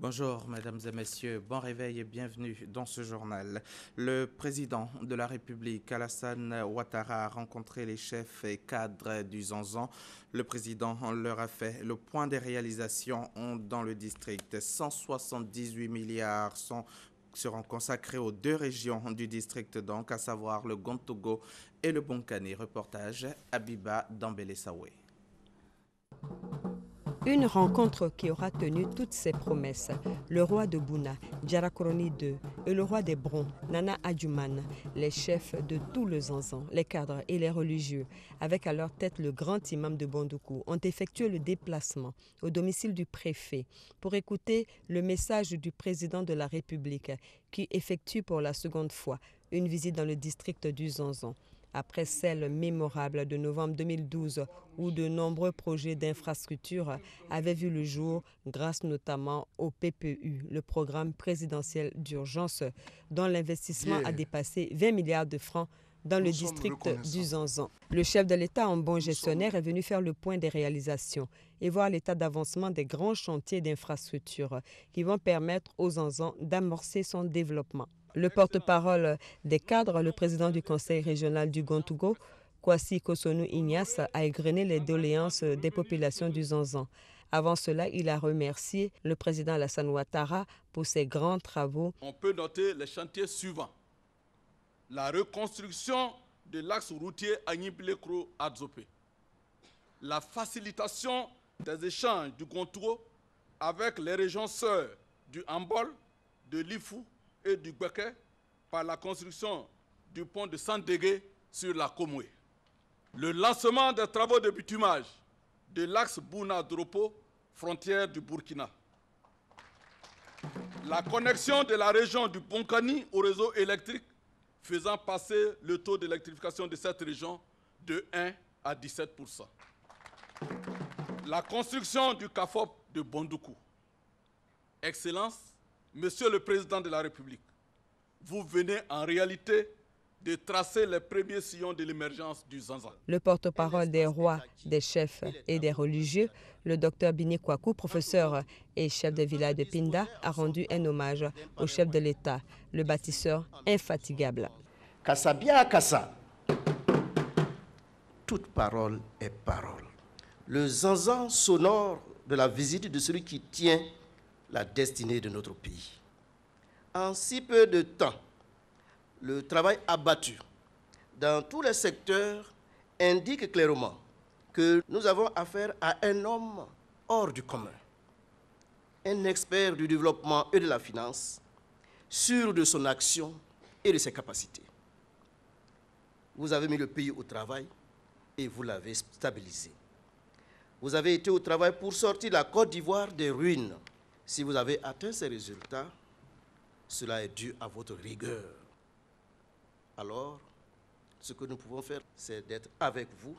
Bonjour, mesdames et messieurs, bon réveil et bienvenue dans ce journal. Le président de la République, Alassane Ouattara, a rencontré les chefs et cadres du Zanzan. Le président leur a fait le point des réalisations dans le district. 178 milliards seront consacrés aux deux régions du district, donc, à savoir le Gontogo et le Bonkani. Reportage Abiba Dambélé-Sawé. Une rencontre qui aura tenu toutes ses promesses. Le roi de Bouna, Djarakoroni II, et le roi des Brons, Nana Adjumane, les chefs de tout le Zanzan, les cadres et les religieux, avec à leur tête le grand imam de Bondoukou, ont effectué le déplacement au domicile du préfet pour écouter le message du président de la République qui effectue pour la seconde fois une visite dans le district du Zanzan. Après celle mémorable de novembre 2012 où de nombreux projets d'infrastructures avaient vu le jour grâce notamment au PPU, le programme présidentiel d'urgence dont l'investissement a dépassé 20 milliards de francs dans le district du Zanzan. Le chef de l'État en bon gestionnaire est venu faire le point des réalisations et voir l'état d'avancement des grands chantiers d'infrastructures qui vont permettre au Zanzan d'amorcer son développement. Le porte-parole des cadres, le président du conseil régional du Gontogo, Kwasi Kosonu Ignace, a égrené les doléances des populations du Zanzan. Avant cela, il a remercié le président Alassane Ouattara pour ses grands travaux. On peut noter les chantiers suivants. La reconstruction de l'axe routier Agnibilekro-Adzopé. La facilitation des échanges du Gontogo avec les régions sœurs du Ambol, de l'Ifou et du Gbeke par la construction du pont de Sandégué sur la Komoué. Le lancement des travaux de bitumage de l'axe Bouna-Dropo, frontière du Burkina. La connexion de la région du Bonkani au réseau électrique, faisant passer le taux d'électrification de cette région de 1 à 17%. La construction du CAFOP de Bondoukou. Excellence, Monsieur le Président de la République, vous venez en réalité de tracer les premiers sillons de l'émergence du Zanzan. Le porte-parole des rois, des chefs et des religieux, le docteur Bini Kwaku, professeur et chef de village de Pinda, a rendu un hommage au chef de l'État, le bâtisseur infatigable. Kassabia Kassa, toute parole est parole. Le Zanzan sonore de la visite de celui qui tient la destinée de notre pays. En si peu de temps, le travail abattu dans tous les secteurs indique clairement que nous avons affaire à un homme hors du commun, un expert du développement et de la finance, sûr de son action et de ses capacités. Vous avez mis le pays au travail et vous l'avez stabilisé. Vous avez été au travail pour sortir la Côte d'Ivoire des ruines. Si vous avez atteint ces résultats, cela est dû à votre rigueur. Alors, ce que nous pouvons faire, c'est d'être avec vous,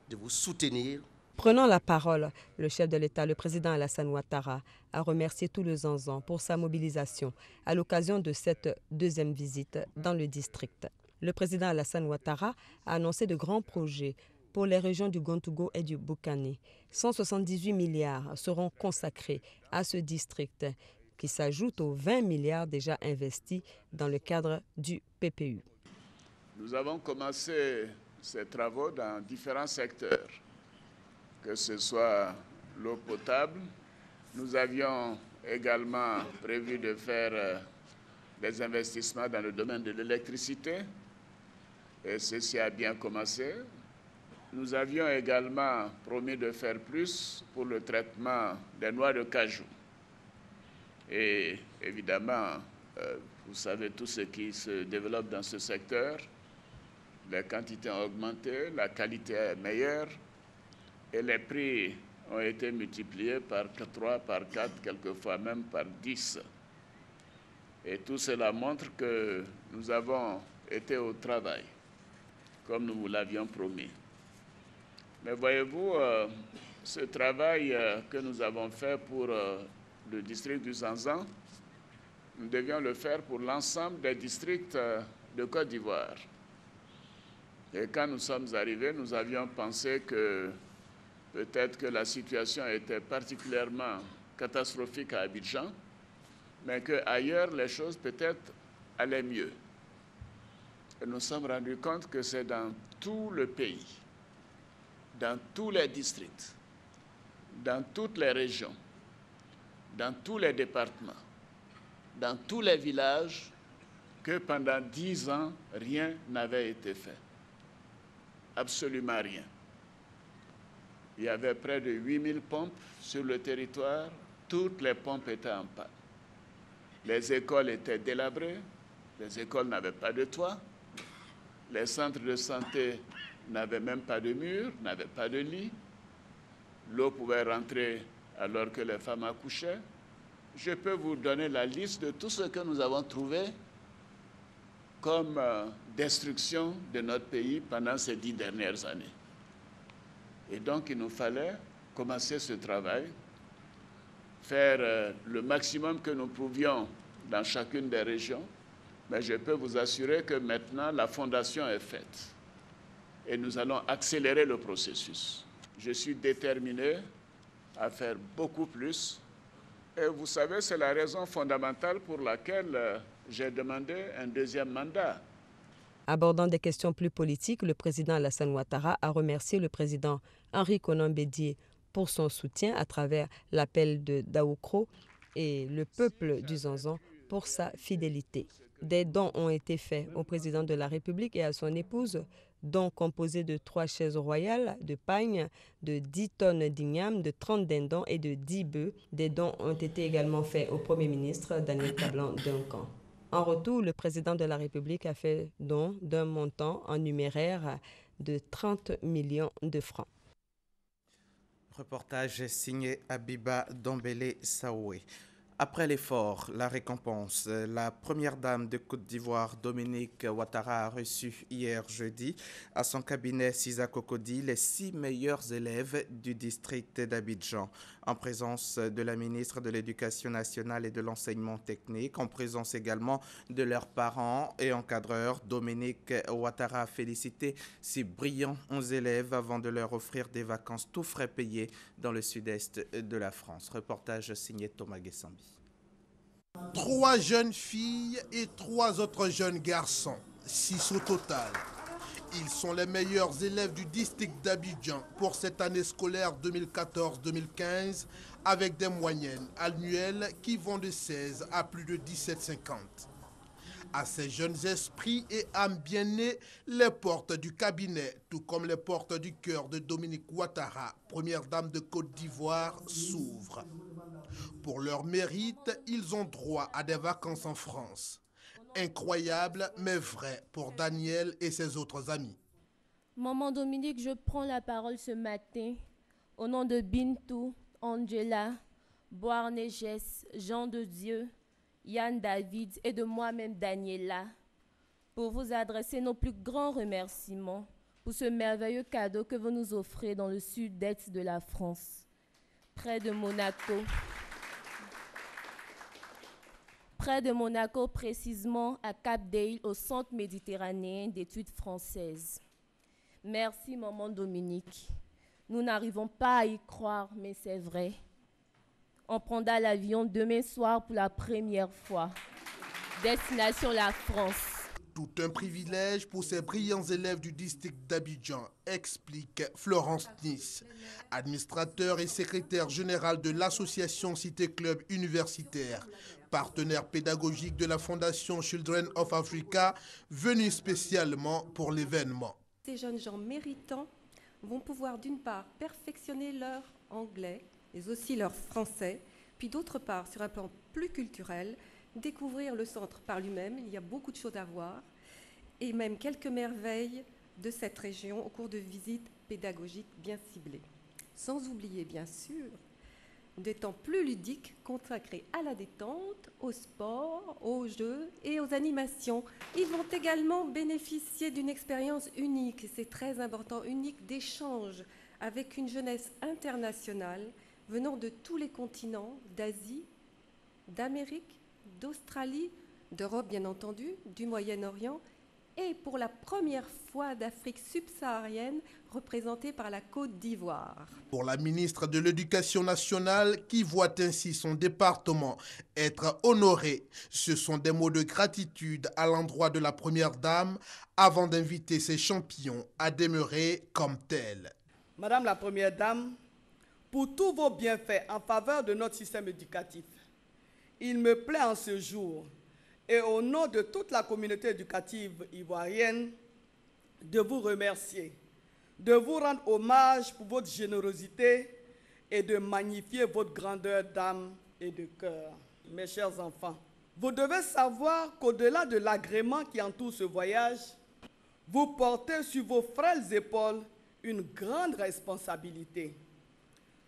de vous soutenir. Prenant la parole, le chef de l'État, le président Alassane Ouattara, a remercié tout le Zanzan pour sa mobilisation à l'occasion de cette deuxième visite dans le district. Le président Alassane Ouattara a annoncé de grands projets pour les régions du Gontogo et du Boukani. 178 milliards seront consacrés à ce district qui s'ajoute aux 20 milliards déjà investis dans le cadre du PPU. Nous avons commencé ces travaux dans différents secteurs, que ce soit l'eau potable. Nous avions également prévu de faire des investissements dans le domaine de l'électricité, et ceci a bien commencé. Nous avions également promis de faire plus pour le traitement des noix de cajou. Et évidemment, vous savez tout ce qui se développe dans ce secteur. Les quantités ont augmenté, la qualité est meilleure et les prix ont été multipliés par 3, par 4, quelquefois même par 10. Et tout cela montre que nous avons été au travail, comme nous vous l'avions promis. Mais voyez-vous, ce travail que nous avons fait pour le district du Zanzan, nous devions le faire pour l'ensemble des districts de Côte d'Ivoire. Et quand nous sommes arrivés, nous avions pensé que peut-être que la situation était particulièrement catastrophique à Abidjan, mais qu'ailleurs, les choses peut-être allaient mieux. Et nous nous sommes rendus compte que c'est dans tout le pays, dans tous les districts, dans toutes les régions, dans tous les départements, dans tous les villages, que pendant 10 ans, rien n'avait été fait. Absolument rien. Il y avait près de 8000 pompes sur le territoire. Toutes les pompes étaient en panne. Les écoles étaient délabrées. Les écoles n'avaient pas de toit. Les centres de santé n'avaient même pas de murs, n'avaient pas de lit. L'eau pouvait rentrer alors que les femmes accouchaient. Je peux vous donner la liste de tout ce que nous avons trouvé comme destruction de notre pays pendant ces 10 dernières années. Et donc, il nous fallait commencer ce travail, faire le maximum que nous pouvions dans chacune des régions. Mais je peux vous assurer que maintenant, la fondation est faite. Et nous allons accélérer le processus. Je suis déterminé à faire beaucoup plus. Et vous savez, c'est la raison fondamentale pour laquelle j'ai demandé un deuxième mandat. Abordant des questions plus politiques, le président Alassane Ouattara a remercié le président Henri Konan Bédié pour son soutien à travers l'appel de Daoukro et le peuple du Zanzan pour sa fidélité. Des dons ont été faits au président de la République et à son épouse, dons composés de 3 chaises royales, de pagnes, de 10 tonnes d'igname, de 30 dindons et de 10 bœufs. Des dons ont été également faits au Premier ministre Daniel Kablan-Duncan. En retour, le président de la République a fait don d'un montant en numéraire de 30 millions de francs. Reportage signé Abiba Dombele Saoué. Après l'effort, la récompense, la première dame de Côte d'Ivoire, Dominique Ouattara, a reçu hier jeudi à son cabinet Sisa Cocody les 6 meilleurs élèves du district d'Abidjan, en présence de la ministre de l'Éducation nationale et de l'enseignement technique, en présence également de leurs parents et encadreurs. Dominique Ouattara a félicité ces brillants 11 élèves avant de leur offrir des vacances tout frais payées dans le sud-est de la France. Reportage signé Thomas Guessambi. 3 jeunes filles et 3 autres jeunes garçons, 6 au total. Ils sont les meilleurs élèves du district d'Abidjan pour cette année scolaire 2014-2015 avec des moyennes annuelles qui vont de 16 à plus de 17,50. À ces jeunes esprits et âmes bien nées, les portes du cabinet, tout comme les portes du cœur de Dominique Ouattara, première dame de Côte d'Ivoire, s'ouvrent. Pour leur mérite, ils ont droit à des vacances en France. Incroyable, mais vrai pour Daniel et ses autres amis. Maman Dominique, je prends la parole ce matin au nom de Bintou, Angela, Boarneges, Jean de Dieu, Yann David et de moi-même Daniela, pour vous adresser nos plus grands remerciements pour ce merveilleux cadeau que vous nous offrez dans le sud-est de la France, près de Monaco, précisément à Cap-Dale, au Centre méditerranéen d'études françaises. Merci, maman Dominique. Nous n'arrivons pas à y croire, mais c'est vrai. On prendra l'avion demain soir pour la première fois. Destination la France. Tout un privilège pour ces brillants élèves du district d'Abidjan, explique Florence Nice, administrateur et secrétaire général de l'association Cité Club Universitaire, partenaire pédagogique de la Fondation Children of Africa, venu spécialement pour l'événement. Ces jeunes gens méritants vont pouvoir d'une part perfectionner leur anglais, mais aussi leur français, puis d'autre part, sur un plan plus culturel, découvrir le centre par lui-même. Il y a beaucoup de choses à voir, et même quelques merveilles de cette région au cours de visites pédagogiques bien ciblées. Sans oublier, bien sûr, des temps plus ludiques consacrés à la détente, au sport, aux jeux et aux animations. Ils vont également bénéficier d'une expérience unique, c'est très important, unique d'échange avec une jeunesse internationale venant de tous les continents, d'Asie, d'Amérique, d'Australie, d'Europe bien entendu, du Moyen-Orient et pour la première fois d'Afrique subsaharienne représentée par la Côte d'Ivoire. Pour la ministre de l'Éducation nationale qui voit ainsi son département être honoré, ce sont des mots de gratitude à l'endroit de la Première Dame avant d'inviter ses champions à demeurer comme tels. Madame la Première Dame, pour tous vos bienfaits en faveur de notre système éducatif, il me plaît en ce jour et au nom de toute la communauté éducative ivoirienne de vous remercier, de vous rendre hommage pour votre générosité et de magnifier votre grandeur d'âme et de cœur. Mes chers enfants, vous devez savoir qu'au-delà de l'agrément qui entoure ce voyage, vous portez sur vos frêles épaules une grande responsabilité,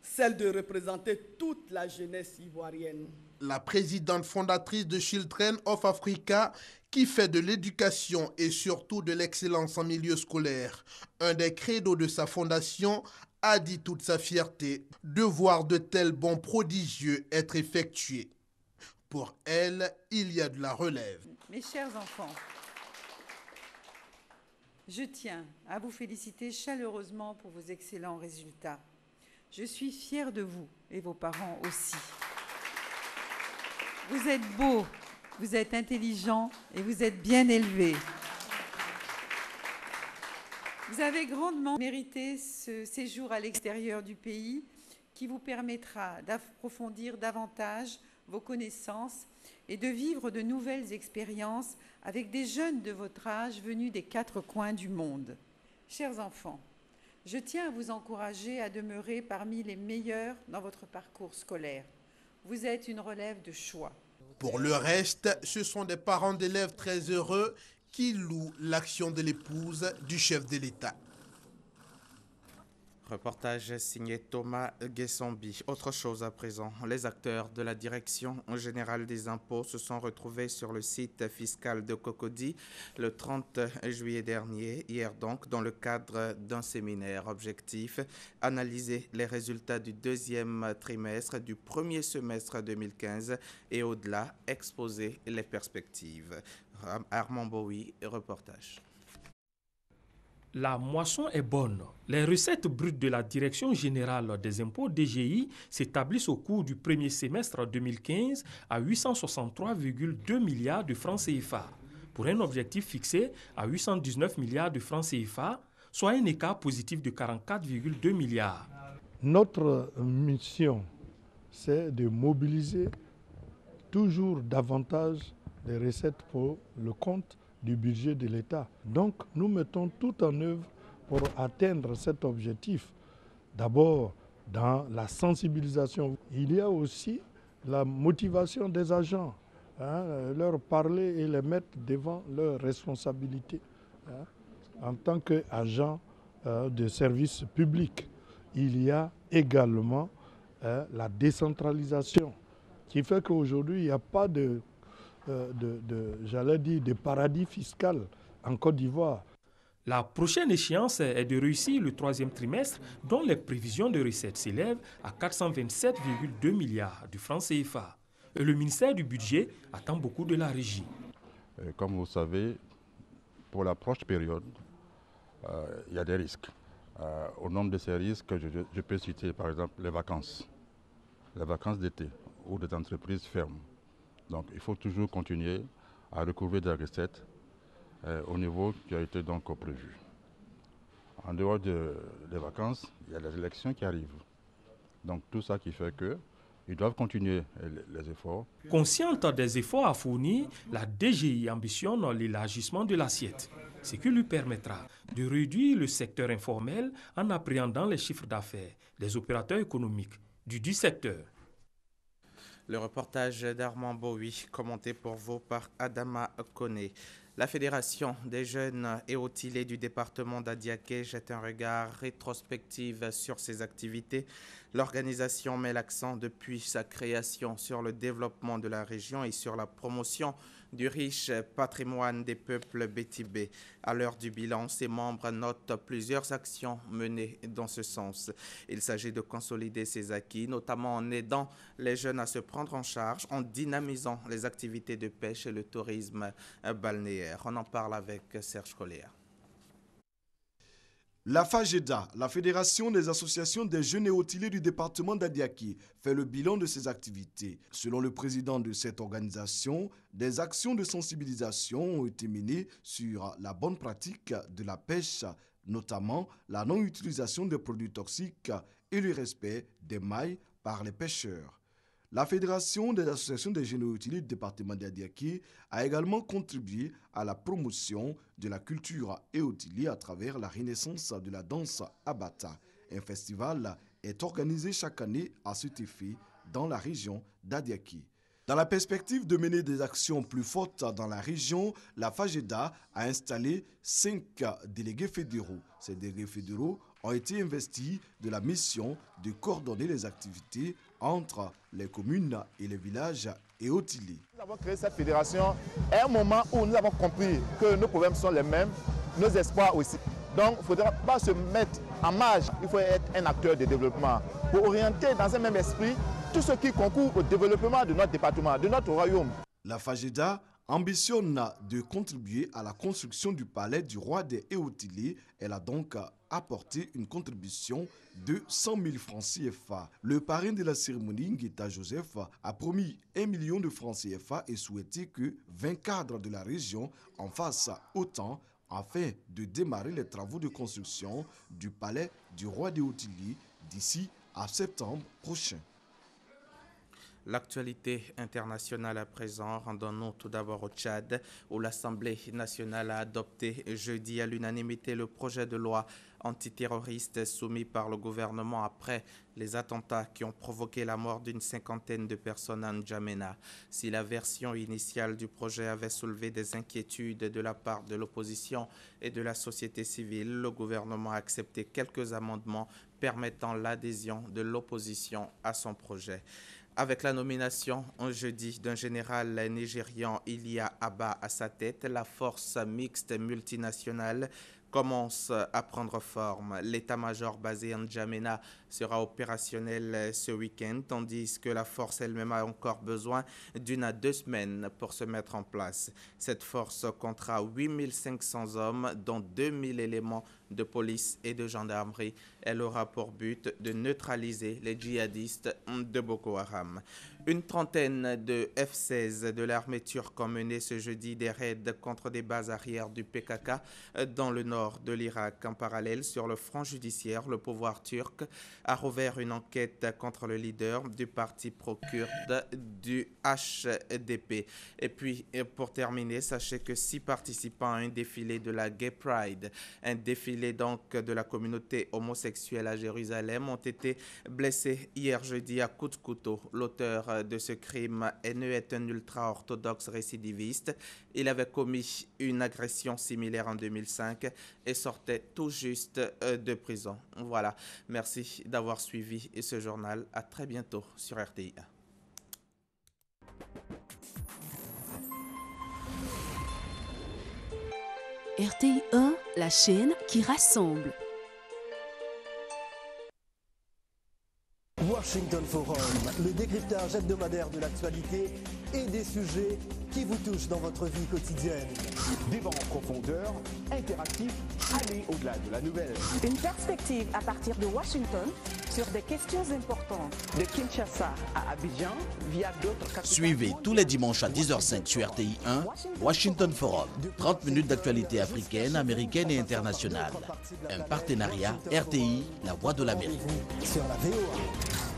celle de représenter toute la jeunesse ivoirienne. La présidente fondatrice de Children of Africa, qui fait de l'éducation et surtout de l'excellence en milieu scolaire un des credos de sa fondation, a dit toute sa fierté de voir de tels bons prodigieux être effectués. Pour elle, il y a de la relève. Mes chers enfants, je tiens à vous féliciter chaleureusement pour vos excellents résultats. Je suis fière de vous et vos parents aussi. Vous êtes beaux, vous êtes intelligents et vous êtes bien élevés. Vous avez grandement mérité ce séjour à l'extérieur du pays qui vous permettra d'approfondir davantage vos connaissances et de vivre de nouvelles expériences avec des jeunes de votre âge venus des 4 coins du monde. Chers enfants, je tiens à vous encourager à demeurer parmi les meilleurs dans votre parcours scolaire. Vous êtes une relève de choix. Pour le reste, ce sont des parents d'élèves très heureux qui louent l'action de l'épouse du chef de l'État. Reportage signé Thomas Guessombi. Autre chose à présent, les acteurs de la Direction générale des impôts se sont retrouvés sur le site fiscal de Cocody le 30 juillet dernier, hier donc, dans le cadre d'un séminaire. Objectif, analyser les résultats du deuxième trimestre du premier semestre 2015 et au-delà, exposer les perspectives. Armand Bowie, reportage. La moisson est bonne. Les recettes brutes de la Direction générale des impôts DGI s'établissent au cours du premier semestre 2015 à 863,2 milliards de francs CFA, pour un objectif fixé à 819 milliards de francs CFA, soit un écart positif de 44,2 milliards. Notre mission, c'est de mobiliser toujours davantage les recettes pour le compte du budget de l'État. Donc, nous mettons tout en œuvre pour atteindre cet objectif. D'abord, dans la sensibilisation. Il y a aussi la motivation des agents, leur parler et les mettre devant leurs responsabilités en tant qu'agents de service public. Il y a également la décentralisation, qui fait qu'aujourd'hui, il n'y a pas de paradis fiscal en Côte d'Ivoire. La prochaine échéance est de réussir le troisième trimestre, dont les prévisions de recettes s'élèvent à 427,2 milliards de francs CFA. Et le ministère du Budget attend beaucoup de la régie. Comme vous savez, pour la prochaine période, il y a des risques. Au nombre de ces risques, je peux citer par exemple les vacances d'été, où des entreprises ferment. Donc il faut toujours continuer à recouvrer des recettes au niveau qui a été donc prévu. En dehors des vacances, il y a les élections qui arrivent. Donc tout ça qui fait qu'ils doivent continuer les efforts. Consciente des efforts à fournir, la DGI ambitionne l'élargissement de l'assiette, ce qui lui permettra de réduire le secteur informel en appréhendant les chiffres d'affaires des opérateurs économiques du secteur. Le reportage d'Armand Bowie, commenté pour vous par Adama Kone. La Fédération des jeunes et autilés du département d'Adiaké jette un regard rétrospectif sur ses activités. L'organisation met l'accent depuis sa création sur le développement de la région et sur la promotion du riche patrimoine des peuples bétibés. À l'heure du bilan, ses membres notent plusieurs actions menées dans ce sens. Il s'agit de consolider ses acquis, notamment en aidant les jeunes à se prendre en charge, en dynamisant les activités de pêche et le tourisme balnéaire. On en parle avec Serge Collier. La FAGEDA, la Fédération des associations des jeunes et hôteliers du département d'Adiaki, fait le bilan de ses activités. Selon le président de cette organisation, des actions de sensibilisation ont été menées sur la bonne pratique de la pêche, notamment la non-utilisation des produits toxiques et le respect des mailles par les pêcheurs. La Fédération des associations des jeunes et hôteliers du département d'Adiaki a également contribué à la promotion de la culture et hôtelier à travers la renaissance de la danse Abata. Un festival est organisé chaque année à cet effet dans la région d'Adiaki. Dans la perspective de mener des actions plus fortes dans la région, la FAGEDA a installé 5 délégués fédéraux. Ces délégués fédéraux ont été investis de la mission de coordonner les activités entre les communes et les villages et hôteliers. Nous avons créé cette fédération à un moment où nous avons compris que nos problèmes sont les mêmes, nos espoirs aussi. Donc il ne faudra pas se mettre en marge, il faut être un acteur de développement pour orienter dans un même esprit tout ce qui concourt au développement de notre département, de notre royaume. La FAGEDA ambitionne de contribuer à la construction du palais du roi des hôteliers. Elle a donc apporté une contribution de 100 000 francs CFA. Le parrain de la cérémonie, Ngueta Joseph, a promis 1 million de francs CFA et souhaité que 20 cadres de la région en fassent autant afin de démarrer les travaux de construction du palais du roi des hôteliers d'ici à septembre prochain. L'actualité internationale à présent, rendons-nous tout d'abord au Tchad, où l'Assemblée nationale a adopté jeudi à l'unanimité le projet de loi antiterroriste soumis par le gouvernement après les attentats qui ont provoqué la mort d'une 50aine de personnes à N'Djamena. Si la version initiale du projet avait soulevé des inquiétudes de la part de l'opposition et de la société civile, le gouvernement a accepté quelques amendements permettant l'adhésion de l'opposition à son projet. Avec la nomination jeudi d'un général nigérian, Ilia Abba, à sa tête, la force mixte multinationale commence à prendre forme. L'état-major basé en N'Djamena sera opérationnel ce week-end, tandis que la force elle-même a encore besoin d'1 à 2 semaines pour se mettre en place. Cette force comptera 8500 hommes, dont 2000 éléments de police et de gendarmerie. Elle aura pour but de neutraliser les djihadistes de Boko Haram. Une trentaine de F-16 de l'armée turque ont mené ce jeudi des raids contre des bases arrières du PKK dans le nord de l'Irak. En parallèle, sur le front judiciaire, le pouvoir turc a rouvert une enquête contre le leader du parti pro-kurde du HDP. Et puis, pour terminer, sachez que 6 participants à un défilé de la Gay Pride, un défilé donc de la communauté homosexuelle à Jérusalem, ont été blessés hier jeudi à coups de couteau. L'auteur de ce crime haineux est un ultra-orthodoxe récidiviste. Il avait commis une agression similaire en 2005 et sortait tout juste de prison. Voilà, merci d'avoir suivi ce journal. À très bientôt sur RTI 1. RTI 1, la chaîne qui rassemble. Washington Forum, le décryptage hebdomadaire de l'actualité et des sujets qui vous touchent dans votre vie quotidienne. Débat en profondeur, interactif, aller au-delà de la nouvelle. Une perspective à partir de Washington sur des questions importantes. De Kinshasa à Abidjan, via d'autres capitales. Suivez tous les dimanches à 10h05 sur RTI 1, Washington Forum. 30 minutes d'actualité africaine, américaine et internationale. Un partenariat RTI, la voix de l'Amérique. Sur la VOA.